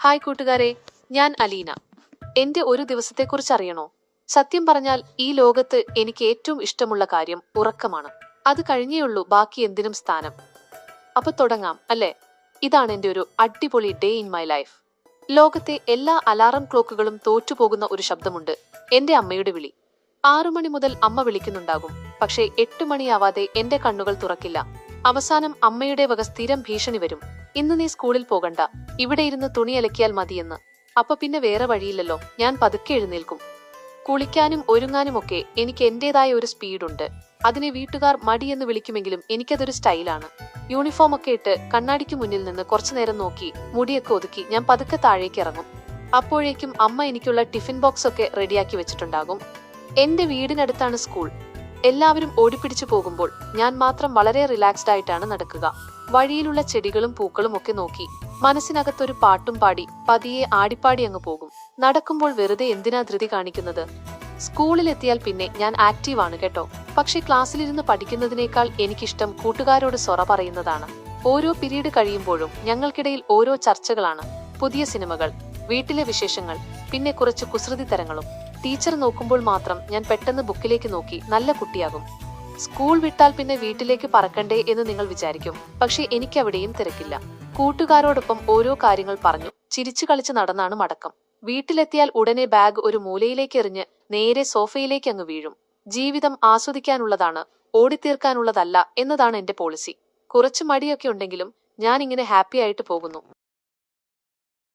Hi കൂട്ടുകാരെ, ഞാൻ അലീന. എന്റെ ഒരു ദിവസത്തെക്കുറിച്ച് അറിയണോ? സത്യം പറഞ്ഞാൽ ഈ ലോകത്ത് എനിക്ക് ഏറ്റവും ഇഷ്ടമുള്ള കാര്യം ഉറക്കമാണ്. അത് കഴിഞ്ഞേയുള്ളൂ ബാക്കി എന്തിനും സ്ഥാനം. അപ്പൊ തുടങ്ങാം അല്ലേ? ഇതാണ് എന്റെ ഒരു അടിപൊളി ഡേ ഇൻ മൈ ലൈഫ്. ലോകത്തെ എല്ലാ അലാറം ക്ലോക്കുകളും തോറ്റുപോകുന്ന ഒരു ശബ്ദമുണ്ട്, എന്റെ അമ്മയുടെ വിളി. 6 മണി മുതൽ അമ്മ വിളിക്കുന്നുണ്ടാകും, പക്ഷേ 8 മണിയാവാതെ എന്റെ കണ്ണുകൾ തുറക്കില്ല. അവസാനം അമ്മയുടെ വക സ്ഥിരം ഭീഷണി വരും, ഇന്ന് നീ സ്കൂളിൽ പോകണ്ട, ഇവിടെ ഇരുന്ന് തുണി അലക്കിയാൽ മതിയെന്ന്. അപ്പൊ പിന്നെ വേറെ വഴിയില്ലല്ലോ, ഞാൻ പതുക്കെ എഴുന്നേൽക്കും. കുളിക്കാനും ഒരുങ്ങാനുമൊക്കെ എനിക്ക് എന്റേതായ ഒരു സ്പീഡുണ്ട്. അതിനെ വീട്ടുകാർ മടിയെന്ന് വിളിക്കുമെങ്കിലും എനിക്കതൊരു സ്റ്റൈലാണ്. യൂണിഫോം ഒക്കെ ഇട്ട് കണ്ണാടിക്ക് മുന്നിൽ നിന്ന് കുറച്ചുനേരം നോക്കി മുടിയൊക്കെ ഒതുക്കി ഞാൻ പതുക്കെ താഴേക്ക് ഇറങ്ങും. അപ്പോഴേക്കും അമ്മ എനിക്കുള്ള ടിഫിൻ ബോക്സ് ഒക്കെ റെഡിയാക്കി വെച്ചിട്ടുണ്ടാകും. എന്റെ വീടിനടുത്താണ് സ്കൂൾ. എല്ലാവരും ഓടിപ്പിടിച്ചു പോകുമ്പോൾ ഞാൻ മാത്രം വളരെ റിലാക്സ്ഡ് ആയിട്ടാണ് നടക്കുക. വഴിയിലുള്ള ചെടികളും പൂക്കളും ഒക്കെ നോക്കി മനസ്സിനകത്തൊരു പാട്ടും പാടി പതിയെ ആടിപ്പാടി അങ്ങ് പോകും. നടക്കുമ്പോൾ വെറുതെ എന്തിനാ ധൃതി കാണിക്കുന്നത്? സ്കൂളിലെത്തിയാൽ പിന്നെ ഞാൻ ആക്റ്റീവാണ് കേട്ടോ. പക്ഷെ ക്ലാസ്സിലിരുന്ന് പഠിക്കുന്നതിനേക്കാൾ എനിക്കിഷ്ടം കൂട്ടുകാരോട് സൊറ പറയുന്നതാണ്. ഓരോ പിരീഡ് കഴിയുമ്പോഴും ഞങ്ങൾക്കിടയിൽ ഓരോ ചർച്ചകളാണ്. പുതിയ സിനിമകൾ, വീട്ടിലെ വിശേഷങ്ങൾ, പിന്നെ കുറച്ച് കുസൃതി തരങ്ങളും. ടീച്ചർ നോക്കുമ്പോൾ മാത്രം ഞാൻ പെട്ടെന്ന് ബുക്കിലേക്ക് നോക്കി നല്ല കുട്ടിയാകും. സ്കൂൾ വിട്ടാൽ പിന്നെ വീട്ടിലേക്ക് പറക്കണ്ടേ എന്ന് നിങ്ങൾ വിചാരിക്കും, പക്ഷെ എനിക്കവിടെയും തിരക്കില്ല. കൂട്ടുകാരോടൊപ്പം ഓരോ കാര്യങ്ങൾ പറഞ്ഞു ചിരിച്ചു കളിച്ച് നടന്നാണ് മടക്കം. വീട്ടിലെത്തിയാൽ ഉടനെ ബാഗ് ഒരു മൂലയിലേക്ക് എറിഞ്ഞ് നേരെ സോഫയിലേക്ക് അങ്ങ് വീഴും. ജീവിതം ആസ്വദിക്കാനുള്ളതാണ്, ഓടിത്തീർക്കാനുള്ളതല്ല എന്നതാണ് എന്റെ പോളിസി. കുറച്ച് മടിയൊക്കെ ഉണ്ടെങ്കിലും ഞാൻ ഇങ്ങനെ ഹാപ്പി ആയിട്ട് പോകുന്നു.